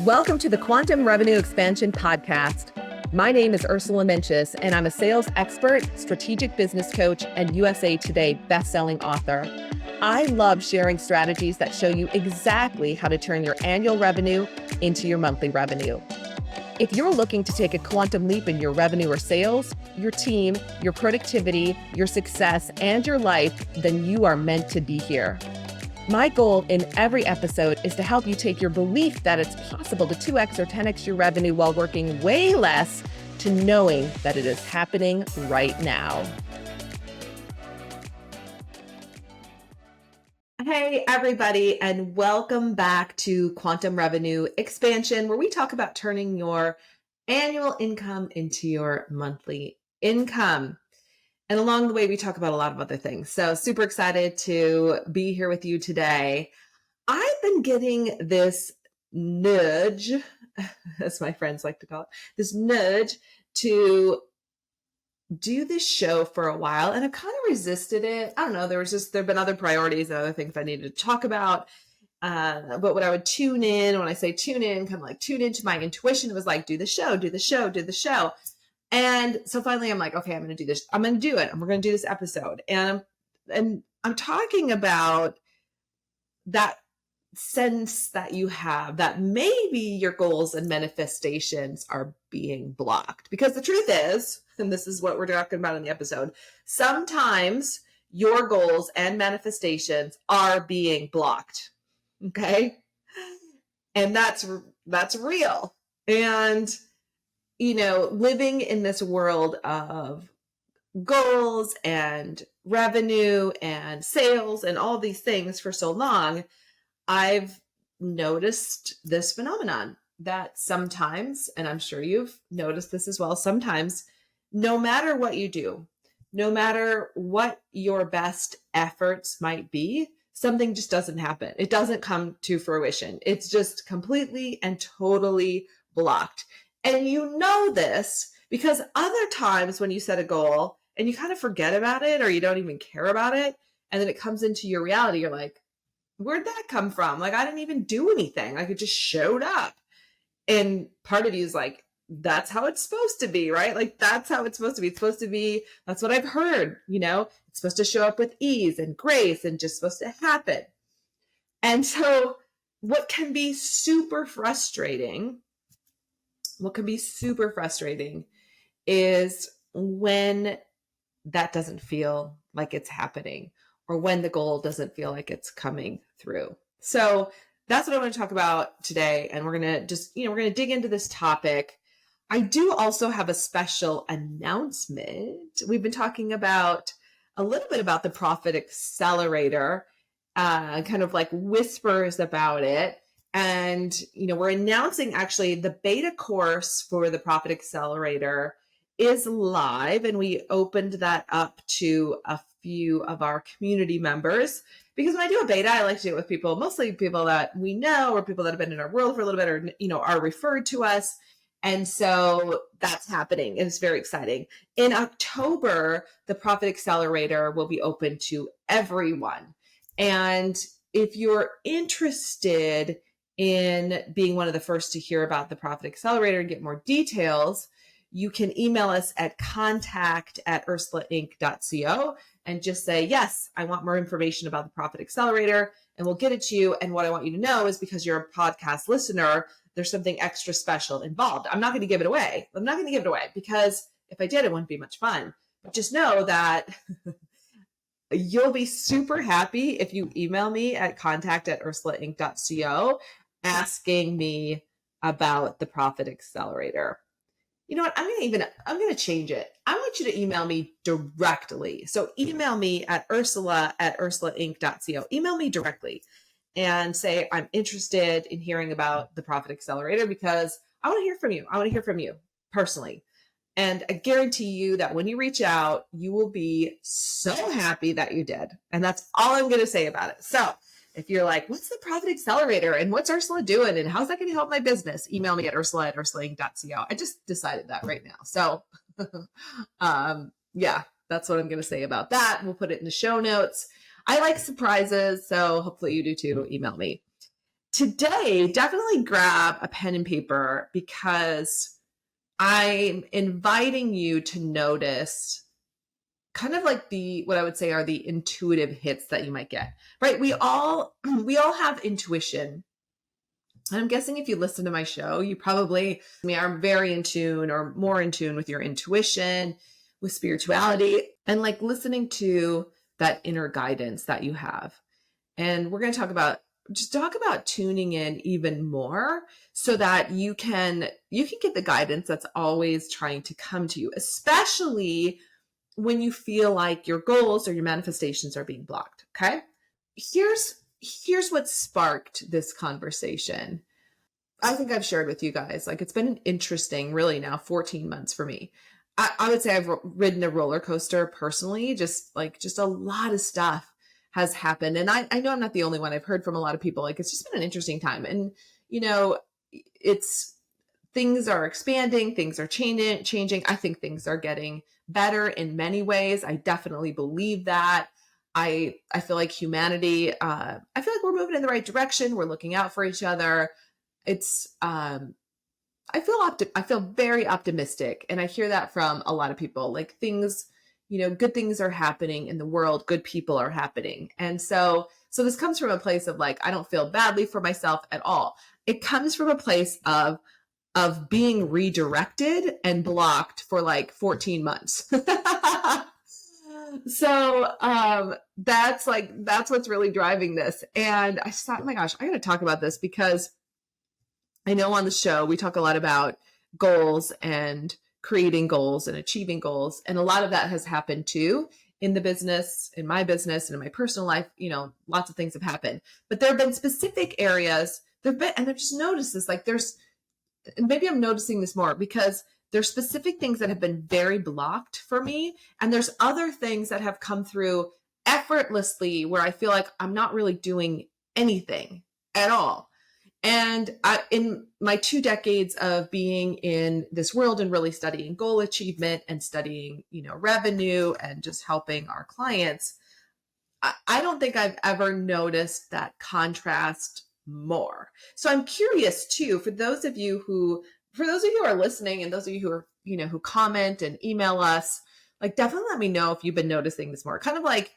Welcome to the Quantum Revenue Expansion Podcast. My name is Ursula, and I'm a sales expert, strategic business coach, and USA Today bestselling author. I love sharing strategies that show you exactly how to turn your annual revenue into your monthly revenue. If you're looking to take a quantum leap in your revenue or sales, your team, your productivity, your success, and your life, then you are meant to be here. My goal in every episode is to help you take your belief that it's possible to 2x or 10x your revenue while working way less to knowing that it is happening right now. Hey, everybody, and welcome back to Quantum Revenue Expansion, where we talk about turning your annual income into your monthly income. And along the way, we talk about a lot of other things. So super excited to be here with you today. I've been getting this nudge, as my friends like to call it, this nudge to do this show for a while. And I kind of resisted it. I don't know. There have been other priorities and other things I needed to talk about. But when I would tune in, when I say tune in, kind of like tune into my intuition, it was like, do the show, do the show, do the show. And so finally I'm like, okay, I'm going to do this. I'm going to do it. And we're going to do this episode. And I'm talking about that sense that you have that maybe your goals and manifestations are being blocked. Because the truth is, and this is what we're talking about in the episode, sometimes your goals and manifestations are being blocked. Okay? And that's real. And living in this world of goals and revenue and sales and all these things for so long, I've noticed this phenomenon that sometimes, and I'm sure you've noticed this as well, sometimes no matter what you do, no matter what your best efforts might be, something just doesn't happen. It doesn't come to fruition. It's just completely and totally blocked. And you know this because other times when you set a goal and you kind of forget about it or you don't even care about it, and then it comes into your reality, you're like, where'd that come from? Like, I didn't even do anything. Like, it just showed up. And part of you is like, that's how it's supposed to be, right? Like, that's how it's supposed to be. It's supposed to be, that's what I've heard, it's supposed to show up with ease and grace and just supposed to happen. And so what can be super frustrating is when that doesn't feel like it's happening or when the goal doesn't feel like it's coming through. So that's what I want to talk about today. And we're going to we're going to dig into this topic. I do also have a special announcement. We've been talking about a little bit about the Profit Accelerator, kind of like whispers about it. And, we're announcing actually the beta course for the Profit Accelerator is live. And we opened that up to a few of our community members because when I do a beta, I like to do it with people, mostly people that we know or people that have been in our world for a little bit or, are referred to us. And so that's happening. It's very exciting. In October, the Profit Accelerator will be open to everyone. And if you're interested in being one of the first to hear about the Profit Accelerator and get more details, you can email us at contact@ursulainc.co and just say, yes, I want more information about the Profit Accelerator, and we'll get it to you. And what I want you to know is because you're a podcast listener, there's something extra special involved. I'm not going to give it away. Because if I did, it wouldn't be much fun. But just know that you'll be super happy if you email me at contact@ursulainc.co asking me about the Profit Accelerator. You know what? I'm going to change it. I want you to email me directly. So email me at ursula@ursulainc.co. Email me directly and say, I'm interested in hearing about the Profit Accelerator because I want to hear from you. I want to hear from you personally. And I guarantee you that when you reach out, you will be so happy that you did. And that's all I'm going to say about it. So if you're like, what's the Profit Accelerator and what's Ursula doing and how's that going to help my business? Email me at ursula@ursulainc.co. I just decided that right now. So yeah, that's what I'm going to say about that. We'll put it in the show notes. I like surprises, so hopefully you do too. Email me. Today, definitely grab a pen and paper because I'm inviting you to notice kind of like what I would say are the intuitive hits that you might get, right? We all have intuition. I'm guessing if you listen to my show, you probably are very in tune or more in tune with your intuition, with spirituality, and like listening to that inner guidance that you have. And we're going to talk about tuning in even more so that you can get the guidance that's always trying to come to you, especially when you feel like your goals or your manifestations are being blocked. Okay. Here's what sparked this conversation. I think I've shared with you guys, like it's been an interesting, really now 14 months for me. I would say I've ridden a roller coaster personally, just a lot of stuff has happened. And I know I'm not the only one. I've heard from a lot of people, like it's just been an interesting time. And, it's things are expanding, things are changing. I think things are getting better in many ways. I definitely believe that. I feel like humanity, I feel like we're moving in the right direction. We're looking out for each other. It's, I feel very optimistic. And I hear that from a lot of people, like things, good things are happening in the world. Good people are happening. And so this comes from a place of like, I don't feel badly for myself at all. It comes from a place of being redirected and blocked for like 14 months. So that's what's really driving this. And I just thought, oh my gosh, I got to talk about this because I know on the show we talk a lot about goals and creating goals and achieving goals. And a lot of that has happened too in the business, in my business, and in my personal life. Lots of things have happened. But there have been specific areas, and I've just noticed this, like maybe I'm noticing this more because there's specific things that have been very blocked for me. And there's other things that have come through effortlessly where I feel like I'm not really doing anything at all. And in my 2 decades of being in this world and really studying goal achievement and studying, revenue and just helping our clients, I don't think I've ever noticed that contrast more. So I'm curious too, for those of you who are listening and those of you who are, who comment and email us, like definitely let me know if you've been noticing this more, kind of like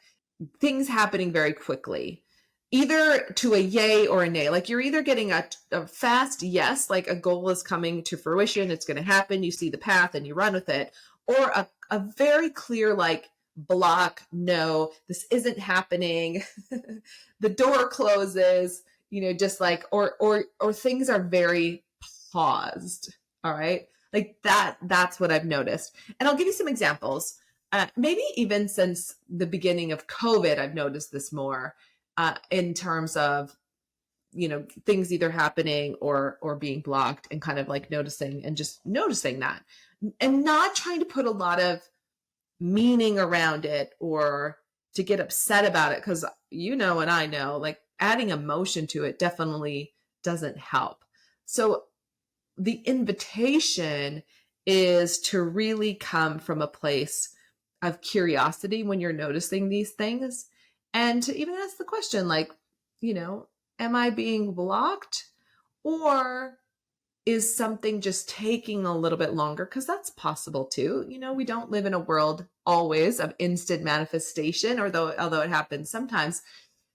things happening very quickly, either to a yay or a nay. Like you're either getting a fast yes, like a goal is coming to fruition, it's going to happen, you see the path and you run with it, or a very clear like block, no, this isn't happening. The door closes, just like, or things are very paused. All right. Like that's what I've noticed. And I'll give you some examples. Maybe even since the beginning of COVID, I've noticed this more in terms of, things either happening or being blocked, and kind of like noticing that and not trying to put a lot of meaning around it or to get upset about it. Cause and I know, like adding emotion to it definitely doesn't help. So the invitation is to really come from a place of curiosity when you're noticing these things, and to even ask the question, like, am I being blocked, or is something just taking a little bit longer? Because that's possible too. We don't live in a world always of instant manifestation, although it happens sometimes.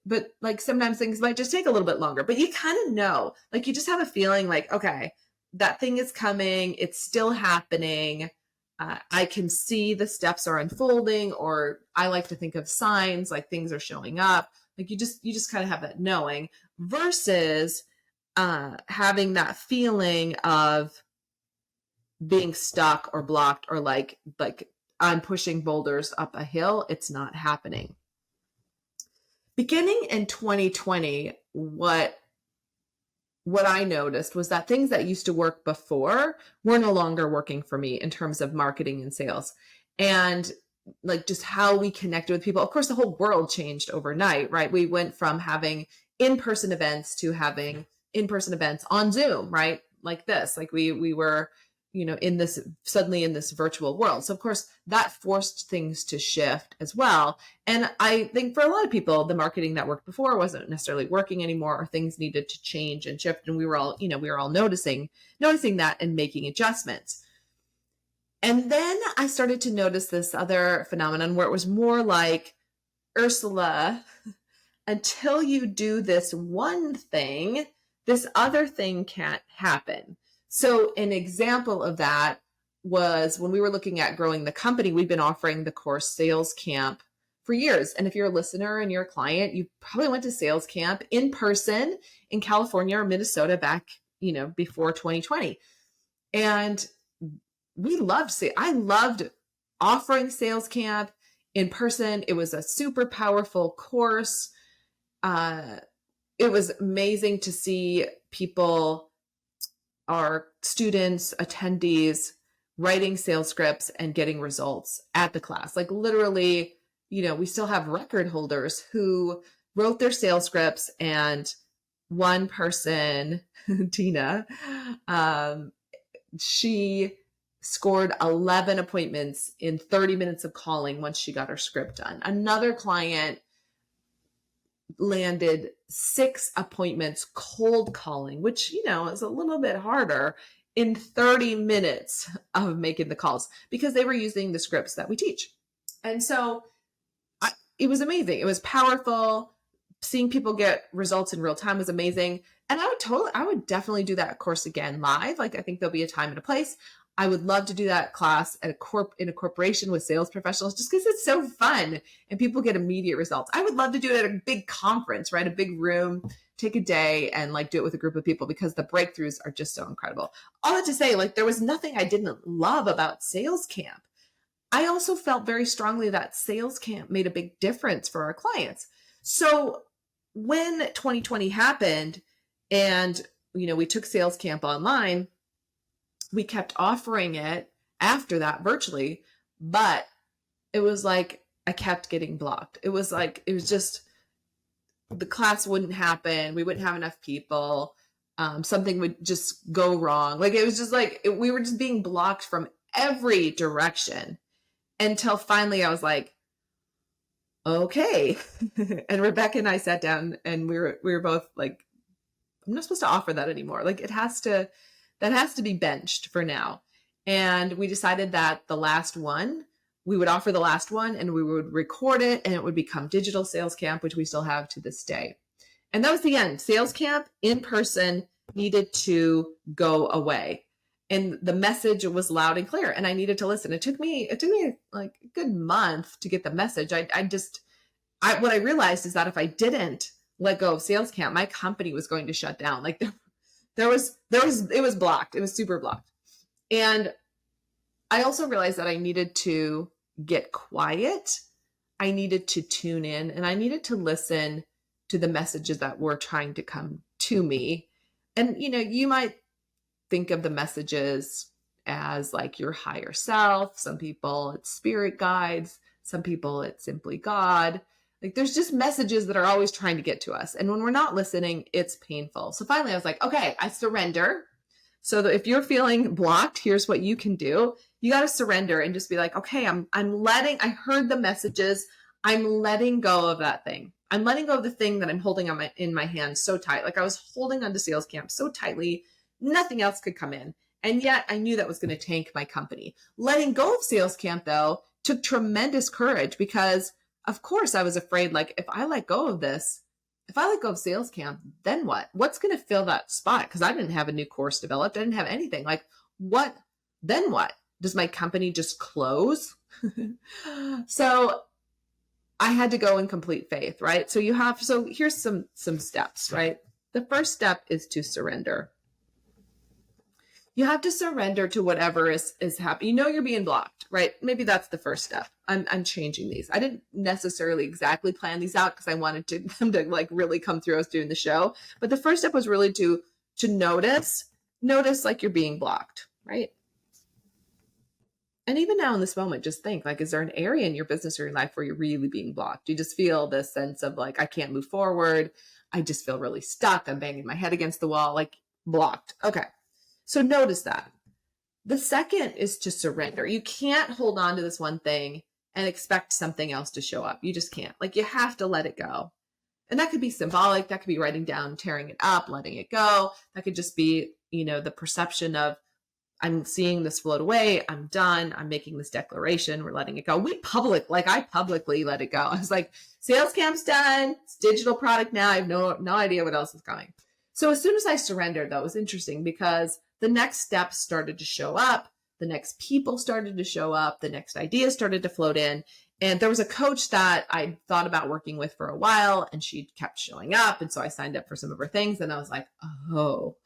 But like sometimes things might just take a little bit longer. But you kind of know, like you just have a feeling like, okay, that thing is coming. It's still happening. I can see the steps are unfolding, or I like to think of signs, like things are showing up. Like you just kind of have that knowing, versus having that feeling of being stuck or blocked, or like I'm pushing boulders up a hill. It's not happening. Beginning in 2020, what I noticed was that things that used to work before were no longer working for me in terms of marketing and sales, and like just how we connected with people. Of course, the whole world changed overnight, right? We went from having in-person events to having in-person events on Zoom, right? Like this, like we were suddenly in this virtual world. So of course that forced things to shift as well. And I think for a lot of people, the marketing that worked before wasn't necessarily working anymore, or things needed to change and shift. And we were all noticing that and making adjustments. And then I started to notice this other phenomenon where it was more like, Ursula, until you do this one thing, this other thing can't happen. So an example of that was when we were looking at growing the company, we've been offering the course Sales Camp for years. And if you're a listener and you're a client, you probably went to Sales Camp in person in California or Minnesota back, before 2020. And I loved offering Sales Camp in person. It was a super powerful course. It was amazing to see people, our students, attendees, writing sales scripts and getting results at the class. Like literally, we still have record holders who wrote their sales scripts, and one person, Tina, she scored 11 appointments in 30 minutes of calling once she got her script done. Another client landed 6 appointments cold calling, which, is a little bit harder, in 30 minutes of making the calls because they were using the scripts that we teach. And so it was amazing. It was powerful. Seeing people get results in real time was amazing. And I would definitely do that course again live. Like, I think there'll be a time and a place. I would love to do that class at in a corporation with sales professionals, just because it's so fun and people get immediate results. I would love to do it at a big conference, right? A big room, take a day and do it with a group of people, because the breakthroughs are just so incredible. All that to say, there was nothing I didn't love about Sales Camp. I also felt very strongly that Sales Camp made a big difference for our clients. So when 2020 happened and, we took Sales Camp online, we kept offering it after that virtually, but it was like I kept getting blocked. It was just the class wouldn't happen. We wouldn't have enough people. Something would just go wrong. It was just we were just being blocked from every direction until finally I was like, okay. And Rebecca and I sat down and we were both like, I'm not supposed to offer that anymore. That has to be benched for now. And we decided that we would offer the last one and we would record it, and it would become Digital Sales Camp, which we still have to this day. And that was the end. Sales Camp in person needed to go away. And the message was loud and clear, and I needed to listen. It took me like a good month to get the message. What I realized is that if I didn't let go of Sales Camp, my company was going to shut down. It was blocked. It was super blocked. And I also realized that I needed to get quiet. I needed to tune in, and I needed to listen to the messages that were trying to come to me. And, you might think of the messages as your higher self. Some people it's spirit guides. Some people it's simply God. There's just messages that are always trying to get to us. And when we're not listening, it's painful. So finally I was like, okay, I surrender. So that if you're feeling blocked, here's what you can do. You got to surrender and just be like, okay, I heard the messages. I'm letting go of that thing. I'm letting go of the thing that I'm holding in my hand so tight. I was holding onto Sales Camp so tightly, nothing else could come in. And yet I knew that was going to tank my company. Letting go of Sales Camp, though, took tremendous courage, because of course I was afraid, if I let go of this, if I let go of Sales Camp, then what? What's going to fill that spot? Because I didn't have a new course developed. I didn't have anything. What? Then what? Does my company just close? So I had to go in complete faith, right? So here's some steps, right? The first step is to surrender. You have to surrender to whatever is happening. You're being blocked, right? Maybe that's the first step. I'm changing these. I didn't necessarily exactly plan these out because I wanted them to really come through. I was doing the show, but the first step was really to notice you're being blocked, right? And even now in this moment, just think, is there an area in your business or your life where you're really being blocked? You just feel this sense of I can't move forward. I just feel really stuck. I'm banging my head against the wall, blocked. Okay. So notice that. The second is to surrender. You can't hold on to this one thing and expect something else to show up. You just can't. Like, you have to let it go. And that could be symbolic. That could be writing down, tearing it up, letting it go. That could just be, the perception of, I'm seeing this float away. I'm done. I'm making this declaration. We're letting it go. I publicly let it go. I was like, sales camp's done. It's digital product now. I have no idea what else is coming. So as soon as I surrendered, that was interesting because the next steps started to show up. The next people started to show up. The next ideas started to float in. And there was a coach that I thought about working with for a while, and she kept showing up. And so I signed up for some of her things, and I was like, oh,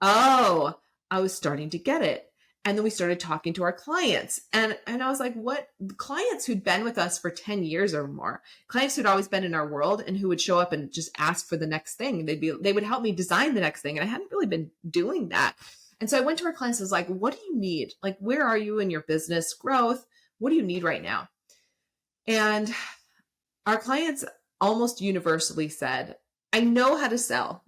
I was starting to get it. And then we started talking to our clients, and I was like, what? Clients who'd been with us for 10 years or more, clients who'd always been in our world and who would show up and just ask for the next thing. They would help me design the next thing. And I hadn't really been doing that. And so I went to our clients and was like, what do you need? Like, where are you in your business growth? What do you need right now? And our clients almost universally said, I know how to sell.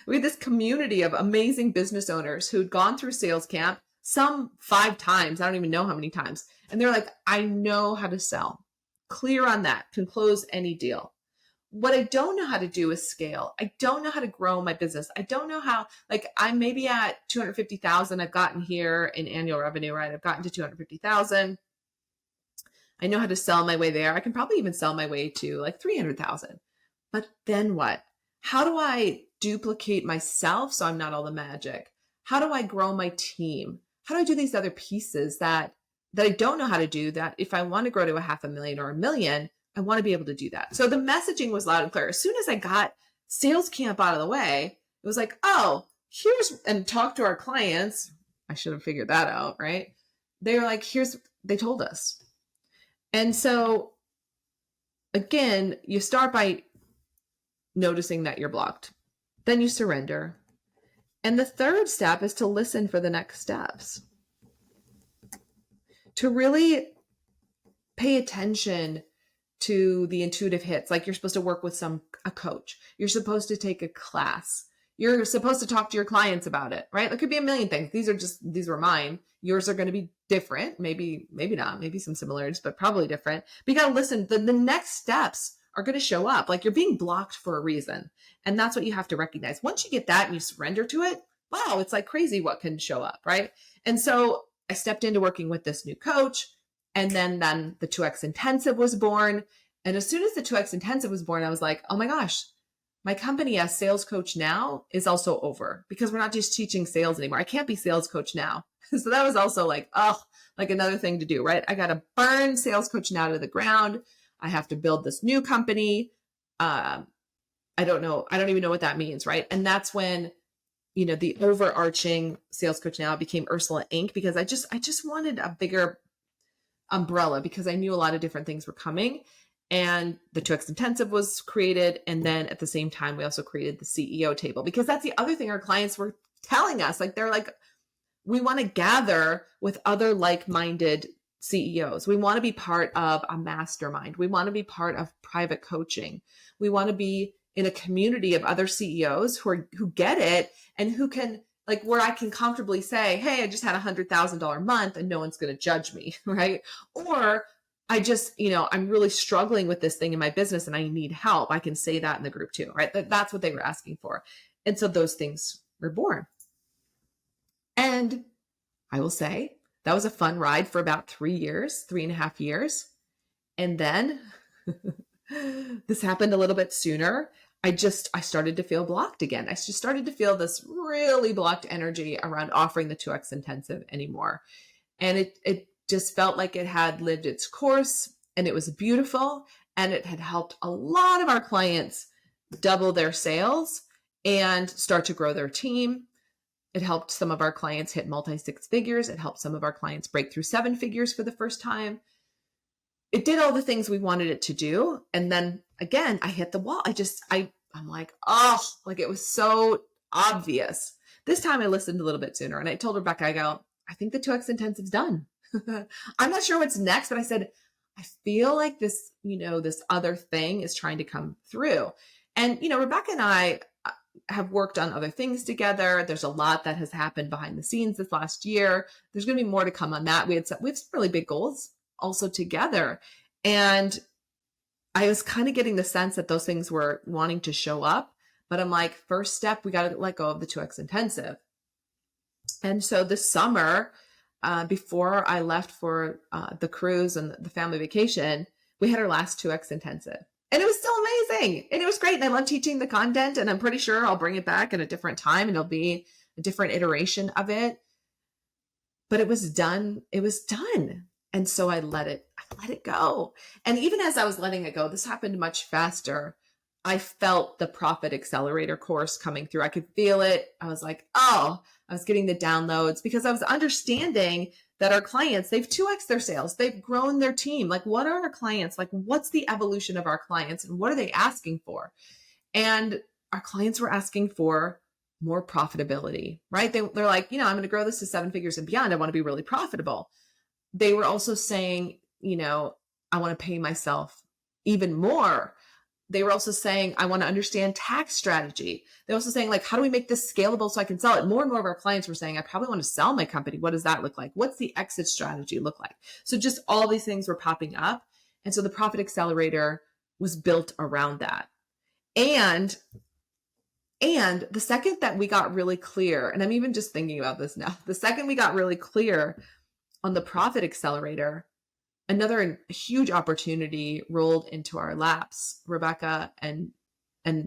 We had this community of amazing business owners who'd gone through sales camp, some 5 times. I don't even know how many times. And they're like, I know how to sell. Clear on that. Can close any deal. What I don't know how to do is scale. I don't know how to grow my business. I don't know how, I'm maybe at 250,000. I've gotten here in annual revenue, right? I've gotten to 250,000. I know how to sell my way there. I can probably even sell my way to 300,000. But then what? How do I duplicate myself so I'm not all the magic? How do I grow my team? How do I do these other pieces that I don't know how to do, that if I want to grow to $500,000 or $1 million, I want to be able to do that. So the messaging was loud and clear. As soon as I got sales camp out of the way, it was like, oh, and talk to our clients. I should have figured that out, right? They were like, they told us. And so again, you start by noticing that you're blocked. Then you surrender. And the third step is to listen for the next steps. To really pay attention to the intuitive hits. Like, you're supposed to work with a coach. You're supposed to take a class. You're supposed to talk to your clients about it, right? There could be a million things. These were mine. Yours are going to be different. Maybe not, maybe some similarities, but probably different. But you got to listen. The next steps are going to show up. Like, you're being blocked for a reason. And that's what you have to recognize. Once you get that and you surrender to it, wow, it's like crazy what can show up, right? And so I stepped into working with this new coach, and then the 2X Intensive was born. And as soon as the 2X Intensive was born, I was like, oh my gosh, my company as sales coach now is also over, because we're not just teaching sales anymore. I can't be sales coach now. So that was also like another thing to do, right? I got to burn sales coach now to the ground. I have to build this new company. I don't know. I don't even know what that means, right? And that's when, the overarching sales coach now became Ursula Inc., because I just wanted a bigger umbrella, because I knew a lot of different things were coming. And the 2X Intensive was created. And then at the same time, we also created the CEO table, because that's the other thing our clients were telling us. They're like, we want to gather with other like-minded CEOs. We want to be part of a mastermind. We want to be part of private coaching. We want to be in a community of other CEOs who get it, and who can, where I can comfortably say, hey, I just had $100,000 month and no one's going to judge me, right? Or I just, I'm really struggling with this thing in my business and I need help. I can say that in the group too, right? That's what they were asking for. And so those things were born. And I will say that was a fun ride for about 3.5 years. And then this happened a little bit sooner. I started to feel blocked again. I just started to feel this really blocked energy around offering the 2X Intensive anymore. And it just felt like it had lived its course, and it was beautiful, and it had helped a lot of our clients double their sales and start to grow their team. It helped some of our clients hit multi-6 figures. It helped some of our clients break through 7 figures for the first time. It did all the things we wanted it to do. And then again, I hit the wall. I'm like, it was so obvious. This time I listened a little bit sooner, and I told Rebecca, I go, I think the 2X Intensive's done. I'm not sure what's next, but I said, I feel like this, this other thing is trying to come through. And, Rebecca and I, have worked on other things together. There's a lot that has happened behind the scenes this last year. There's going to be more to come on that. We have some really big goals also together. And I was kind of getting the sense that those things were wanting to show up, but I'm like, first step, we got to let go of the 2X intensive. And so this summer, before I left for the cruise and the family vacation, we had our last 2X intensive. And it was still amazing. And it was great. And I love teaching the content. And I'm pretty sure I'll bring it back at a different time and it'll be a different iteration of it. But it was done. It was done. And so I let it go. And even as I was letting it go, this happened much faster. I felt the Profit Accelerator course coming through. I could feel it. I was like, oh, I was getting the downloads because I was understanding that our clients, they've 2X their sales. They've grown their team. Like, what are our clients? Like, what's the evolution of our clients and what are they asking for? And our clients were asking for more profitability, right? They're like, I'm going to grow this to 7 figures and beyond. I want to be really profitable. They were also saying, I want to pay myself even more. They were also saying, I want to understand tax strategy. They're also saying, like, how do we make this scalable so I can sell it? More and more of our clients were saying, I probably want to sell my company. What does that look like? What's the exit strategy look like? So just all these things were popping up. And so the Profit Accelerator was built around that. And the second that we got really clear, and I'm even just thinking about this now, the second we got really clear on the Profit Accelerator, another huge opportunity rolled into our laps, Rebecca and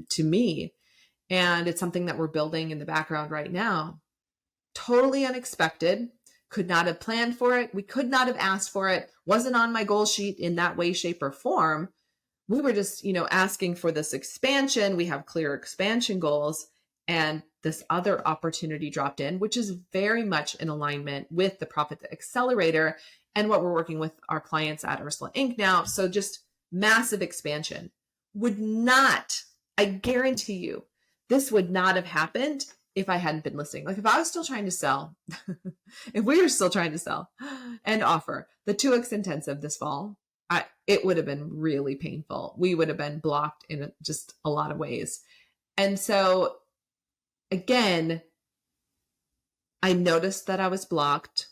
to me. And it's something that we're building in the background right now. Totally unexpected. Could not have planned for it. We could not have asked for it. Wasn't on my goal sheet in that way, shape, or form. We were just, asking for this expansion. We have clear expansion goals. And this other opportunity dropped in, which is very much in alignment with the Profit Accelerator and what we're working with our clients at Ursula Inc. now. So just massive expansion would not, I guarantee you, this would not have happened if I hadn't been listening. Like if I was still trying to sell, if we were still trying to sell and offer the 2X intensive this fall, it would have been really painful. We would have been blocked in just a lot of ways. And so again, I noticed that I was blocked.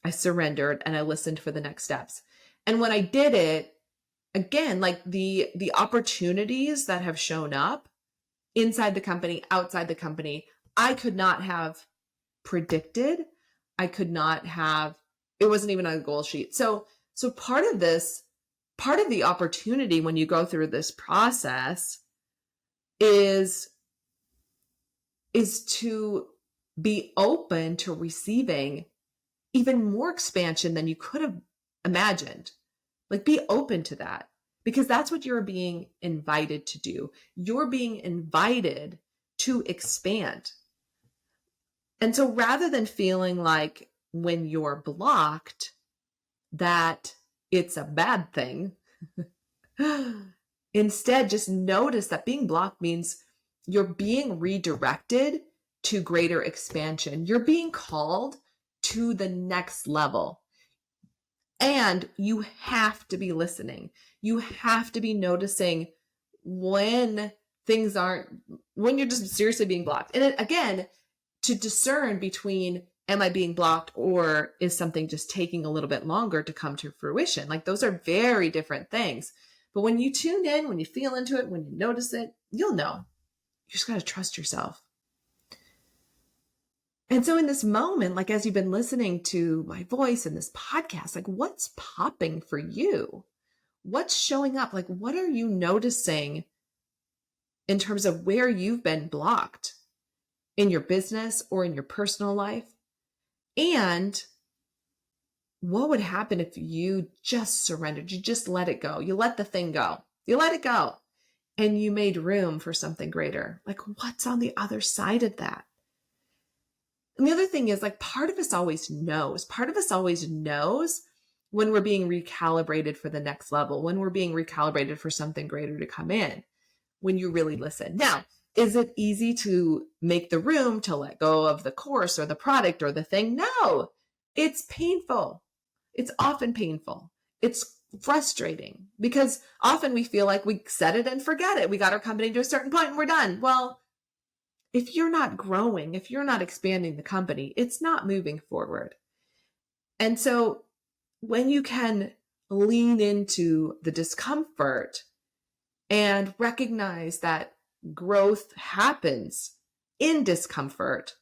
I surrendered and I listened for the next steps. And when I did it, again, like the opportunities that have shown up inside the company, outside the company, I could not have predicted. I could not have, it wasn't even on a goal sheet. So part of the opportunity when you go through this process is to be open to receiving even more expansion than you could have imagined. Like be open to that because that's what you're being invited to do. You're being invited to expand. And so rather than feeling like when you're blocked that it's a bad thing, instead just notice that being blocked means you're being redirected to greater expansion. You're being called to the next level. And you have to be listening. You have to be noticing when things when you're just seriously being blocked. And again, to discern between, am I being blocked or is something just taking a little bit longer to come to fruition? Like those are very different things. But when you tune in, when you feel into it, when you notice it, you'll know. You just got to trust yourself. And so in this moment, like as you've been listening to my voice in this podcast, like what's popping for you? What's showing up? Like what are you noticing in terms of where you've been blocked in your business or in your personal life? And what would happen if you just surrendered? You just let it go. You let the thing go. You let it go. And you made room for something greater. Like what's on the other side of that? And the other thing is like part of us always knows. Part of us always knows when we're being recalibrated for the next level, when we're being recalibrated for something greater to come in, when you really listen. Now, is it easy to make the room to let go of the course or the product or the thing? No, it's painful. It's often painful. It's frustrating because often we feel like we set it and forget it. We got our company to a certain point and we're done. Well, if you're not growing, if you're not expanding the company, it's not moving forward. And so when you can lean into the discomfort and recognize that growth happens in discomfort,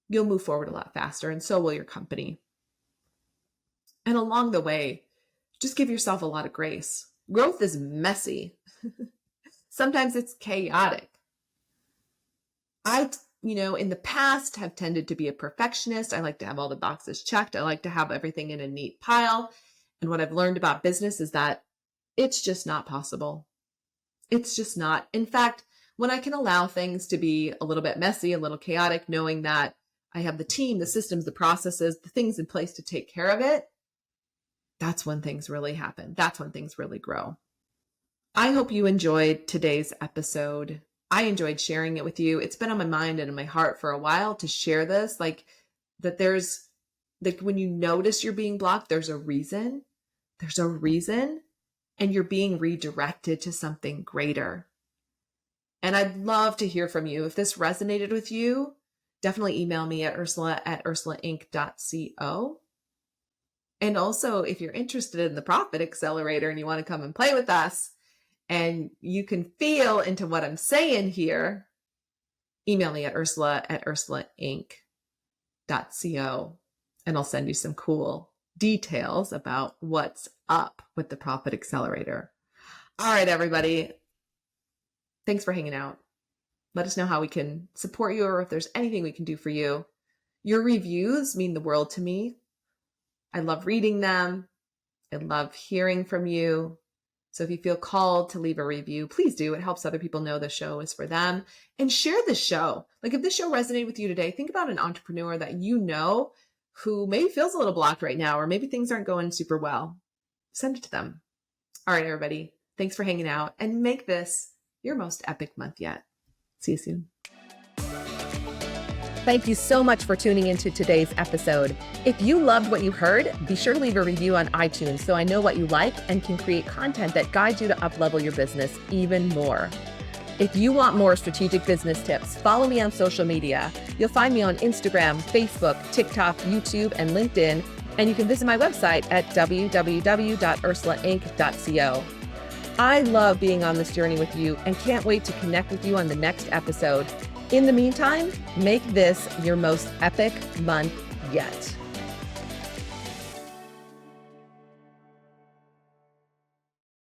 you'll move forward a lot faster, and so will your company. And along the way, just give yourself a lot of grace. Growth is messy. Sometimes it's chaotic. I, in the past have tended to be a perfectionist. I like to have all the boxes checked. I like to have everything in a neat pile. And what I've learned about business is that it's just not possible. It's just not. In fact, when I can allow things to be a little bit messy, a little chaotic, knowing that I have the team, the systems, the processes, the things in place to take care of it, that's when things really happen. That's when things really grow. I hope you enjoyed today's episode. I enjoyed sharing it with you. It's been on my mind and in my heart for a while to share this, that there's, when you notice you're being blocked, there's a reason. There's a reason, and you're being redirected to something greater. And I'd love to hear from you. If this resonated with you, definitely email me at ursula@ursulainc.co. And also, if you're interested in the Profit Accelerator and you want to come and play with us, and you can feel into what I'm saying here, email me at ursula@ursulainc.co, and I'll send you some cool details about what's up with the Profit Accelerator. All right, everybody. Thanks for hanging out. Let us know how we can support you or if there's anything we can do for you. Your reviews mean the world to me. I love reading them. I love hearing from you. So if you feel called to leave a review, please do. It helps other people know the show is for them. And share the show. If this show resonated with you today, think about an entrepreneur that you know who maybe feels a little blocked right now, or maybe things aren't going super well. Send it to them. All right, everybody. Thanks for hanging out, and make this your most epic month yet. See you soon. Thank you so much for tuning into today's episode. If you loved what you heard, be sure to leave a review on iTunes so I know what you like and can create content that guides you to up-level your business even more. If you want more strategic business tips, follow me on social media. You'll find me on Instagram, Facebook, TikTok, YouTube, and LinkedIn, and you can visit my website at www.ursulainc.co. I love being on this journey with you and can't wait to connect with you on the next episode. In the meantime, make this your most epic month yet.